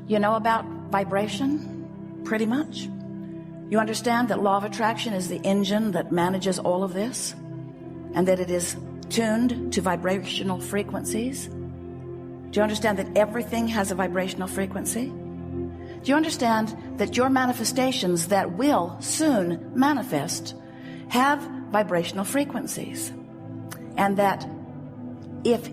You know about vibration, pretty much. You understand that law of attraction is the engine that manages all of this, and that it is tuned to vibrational frequencies. Do you understand that everything has a vibrational frequency? Do you understand that your manifestations that will soon manifest have vibrational frequencies? And that if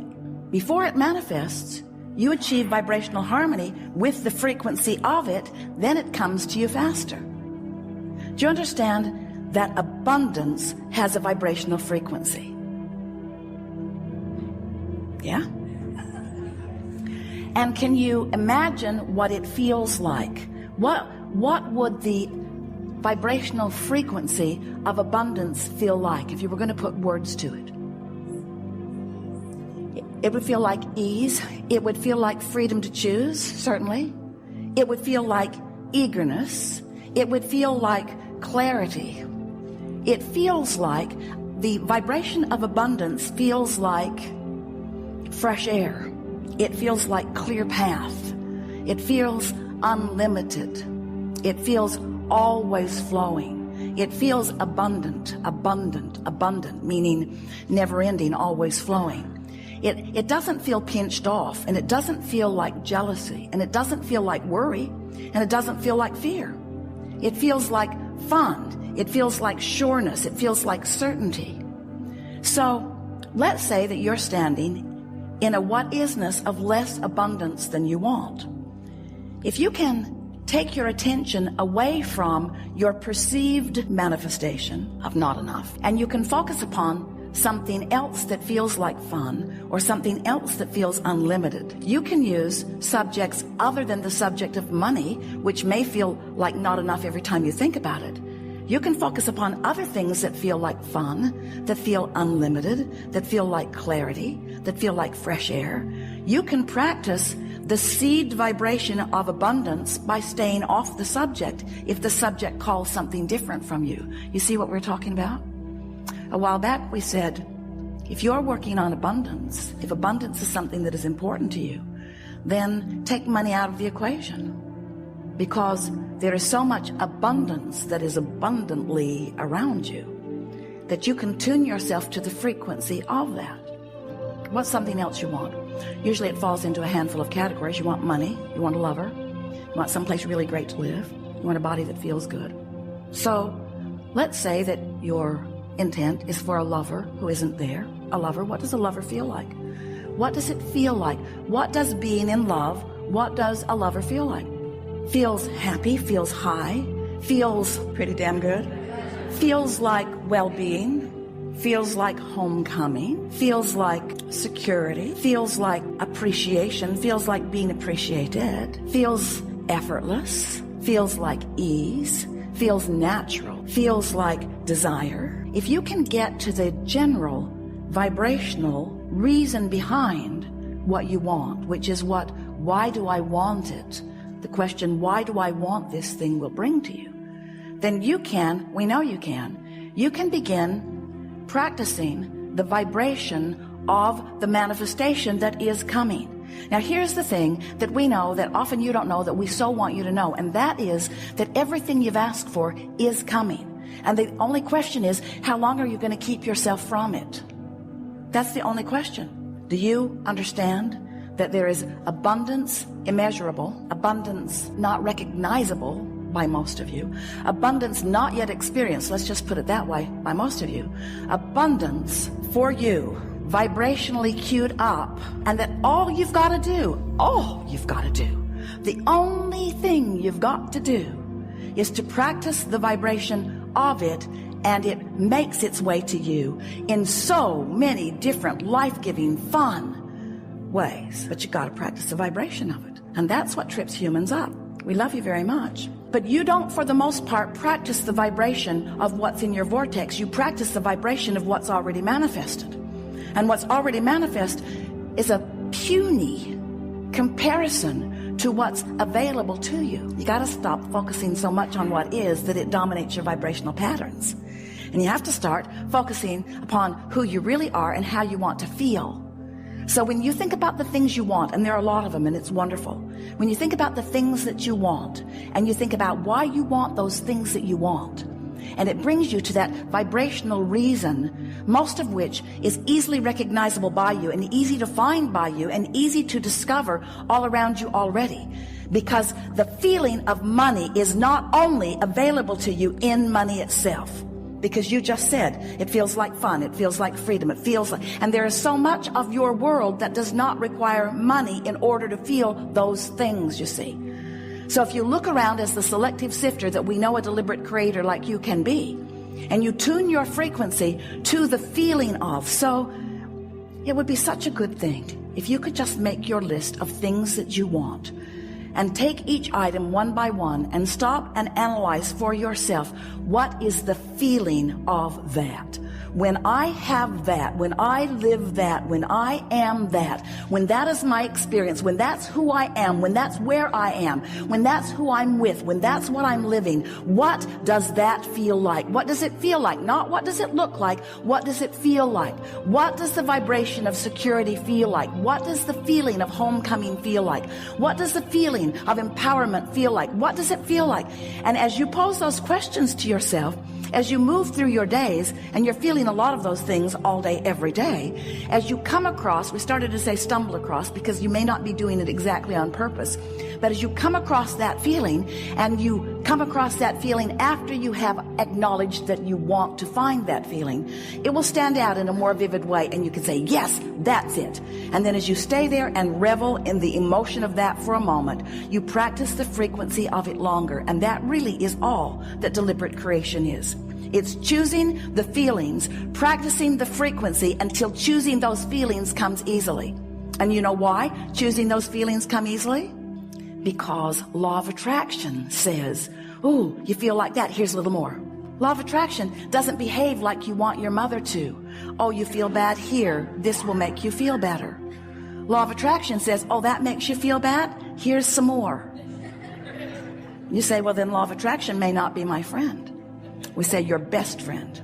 before it manifests, you achieve vibrational harmony with the frequency of it, then it comes to you faster. Do you understand that abundance has a vibrational frequency? Yeah? And can you imagine what it feels like? What would the vibrational frequency of abundance feel like if you were going to put words to it? It would feel like ease. It would feel like freedom to choose, certainly. It would feel like eagerness. It would feel like clarity. It feels like the vibration of abundance feels like fresh air. It feels like clear path. It feels unlimited. It feels always flowing. It feels abundant, meaning never ending, always flowing. It doesn't feel pinched off, and it doesn't feel like jealousy, and it doesn't feel like worry, and it doesn't feel like fear. It feels like fun. It feels like sureness. It feels like certainty. So let's say that you're standing in a what-isness of less abundance than you want. If you can take your attention away from your perceived manifestation of not enough, and you can focus upon something else that feels like fun, or something else that feels unlimited. You can use subjects other than the subject of money, which may feel like not enough every time you think about it. You can focus upon other things that feel like fun, that feel unlimited, that feel like clarity, that feel like fresh air. You can practice the seed vibration of abundance by staying off the subject if the subject calls something different from you. You see what we're talking about? A while back we said, if you're working on abundance, if abundance is something that is important to you, then take money out of the equation, because there is so much abundance that is abundantly around you that you can tune yourself to the frequency of that. What's something else you want? Usually it falls into a handful of categories. You want money, you want a lover, you want someplace really great to live, you want a body that feels good. So let's say that your intent is for a lover who isn't there. A lover, what does a lover feel like? What does it feel like? What does being in love, what does a lover feel like? Feels happy, feels high, feels pretty damn good, feels like well-being, feels like homecoming, feels like security, feels like appreciation, feels like being appreciated, feels effortless, feels like ease, feels natural, feels like desire. If you can get to the general vibrational reason behind what you want, which is why do I want it? The question, why do I want this thing, will bring to you. Then we know you can begin practicing the vibration of the manifestation that is coming. Now here's the thing that we know that often you don't know, that we so want you to know, and that is that everything you've asked for is coming. And the only question is, how long are you going to keep yourself from it? That's the only question. Do you understand that there is abundance immeasurable, abundance not recognizable by most of you, abundance not yet experienced, let's just put it that way, by most of you, abundance for you, vibrationally queued up, and that all you've got to do, the only thing you've got to do is to practice the vibration of it, and it makes its way to you in so many different life-giving, fun ways. But you got to practice the vibration of it, and that's what trips humans up. We love you very much, but you don't, for the most part, practice the vibration of what's in your vortex. You practice the vibration of what's already manifested, and what's already manifest is a puny comparison to what's available to you. You got to stop focusing so much on what is that it dominates your vibrational patterns. And you have to start focusing upon who you really are and how you want to feel. So when you think about the things you want, and there are a lot of them, and it's wonderful. When you think about the things that you want, and you think about why you want those things that you want, and it brings you to that vibrational reason, most of which is easily recognizable by you and easy to find by you and easy to discover all around you already. Because the feeling of money is not only available to you in money itself, because you just said it feels like fun, it feels like freedom, it feels like, and there is so much of your world that does not require money in order to feel those things, you see. So if you look around as the selective sifter that we know a deliberate creator like you can be, and you tune your frequency to the feeling of, so it would be such a good thing if you could just make your list of things that you want and take each item one by one and stop and analyze for yourself, what is the feeling of that? When I have that, when I live that, when I am that, when that is my experience, when that's who I am, when that's where I am, when that's who I'm with, when that's what I'm living, what does that feel like? What does it feel like? Not what does it look like? What does it feel like? What does the vibration of security feel like? What does the feeling of homecoming feel like? What does the feeling of empowerment feel like? What does it feel like? And as you pose those questions to yourself, as you move through your days, and you're feeling a lot of those things all day, every day, as you come across, we started to say stumble across because you may not be doing it exactly on purpose, but as you come across that feeling, and you come across that feeling after you have acknowledged that you want to find that feeling, it will stand out in a more vivid way, and you can say, yes, that's it. And then as you stay there and revel in the emotion of that for a moment, you practice the frequency of it longer, and that really is all that deliberate creation is. It's choosing the feelings, practicing the frequency until choosing those feelings comes easily. And you know why choosing those feelings come easily? Because law of attraction says, ooh, you feel like that, here's a little more. Law of attraction doesn't behave like you want your mother to. Oh, you feel bad here, this will make you feel better. Law of attraction says, oh, that makes you feel bad, here's some more. You say, well, then law of attraction may not be my friend. We say your best friend,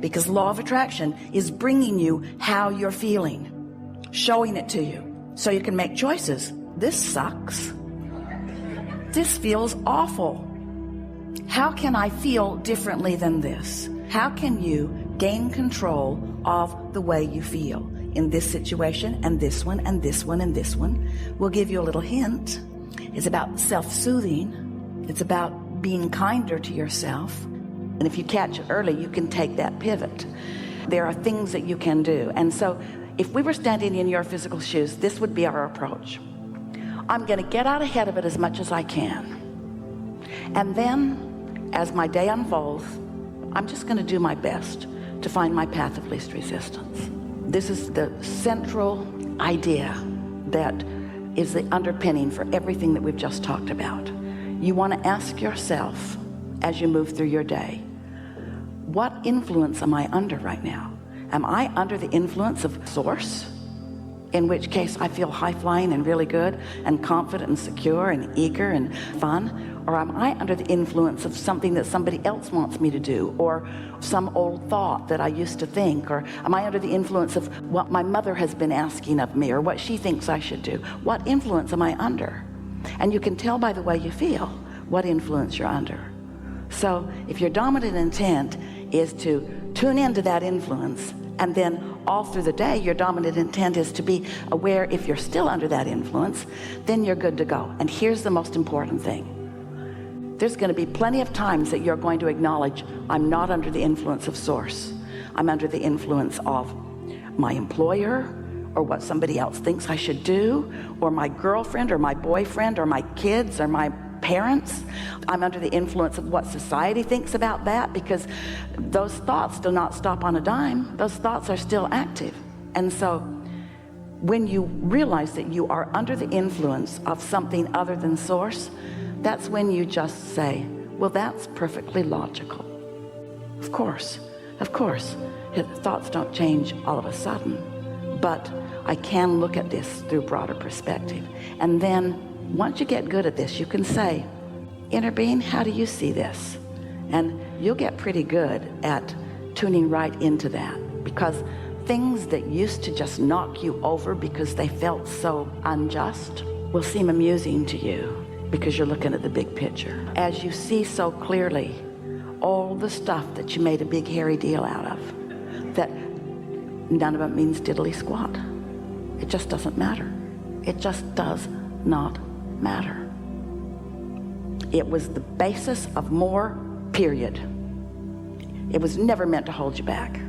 because law of attraction is bringing you how you're feeling, showing it to you so you can make choices. This sucks. This feels awful. How can I feel differently than this? How can you gain control of the way you feel in this situation and this one and this one and this one? We'll give you a little hint. It's about self-soothing. It's about being kinder to yourself. And if you catch it early, you can take that pivot. There are things that you can do. And so if we were standing in your physical shoes, this would be our approach. I'm going to get out ahead of it as much as I can. And then as my day unfolds, I'm just going to do my best to find my path of least resistance. This is the central idea that is the underpinning for everything that we've just talked about. You want to ask yourself as you move through your day, what influence am I under right now? Am I under the influence of source? In which case I feel high-flying and really good and confident and secure and eager and fun? Or am I under the influence of something that somebody else wants me to do, or some old thought that I used to think? Or am I under the influence of what my mother has been asking of me, or what she thinks I should do? What influence am I under? And you can tell by the way you feel what influence you're under. So if your dominant intent is to tune into that influence, and then all through the day your dominant intent is to be aware if you're still under that influence, then you're good to go. And here's the most important thing. There's going to be plenty of times that you're going to acknowledge, I'm not under the influence of source. I'm under the influence of my employer, or what somebody else thinks I should do, or my girlfriend or my boyfriend or my kids or my parents. I'm under the influence of what society thinks about that, because those thoughts do not stop on a dime. Those thoughts are still active. And so when you realize that you are under the influence of something other than source, that's when you just say, well, that's perfectly logical. Of course, thoughts don't change all of a sudden, but I can look at this through broader perspective. And then once you get good at this, you can say, inner being, how do you see this? And you'll get pretty good at tuning right into that, because things that used to just knock you over because they felt so unjust will seem amusing to you because you're looking at the big picture. As you see so clearly all the stuff that you made a big hairy deal out of, that none of it means diddly squat. It just doesn't matter. It just does not matter. It was the basis of more, period. It was never meant to hold you back.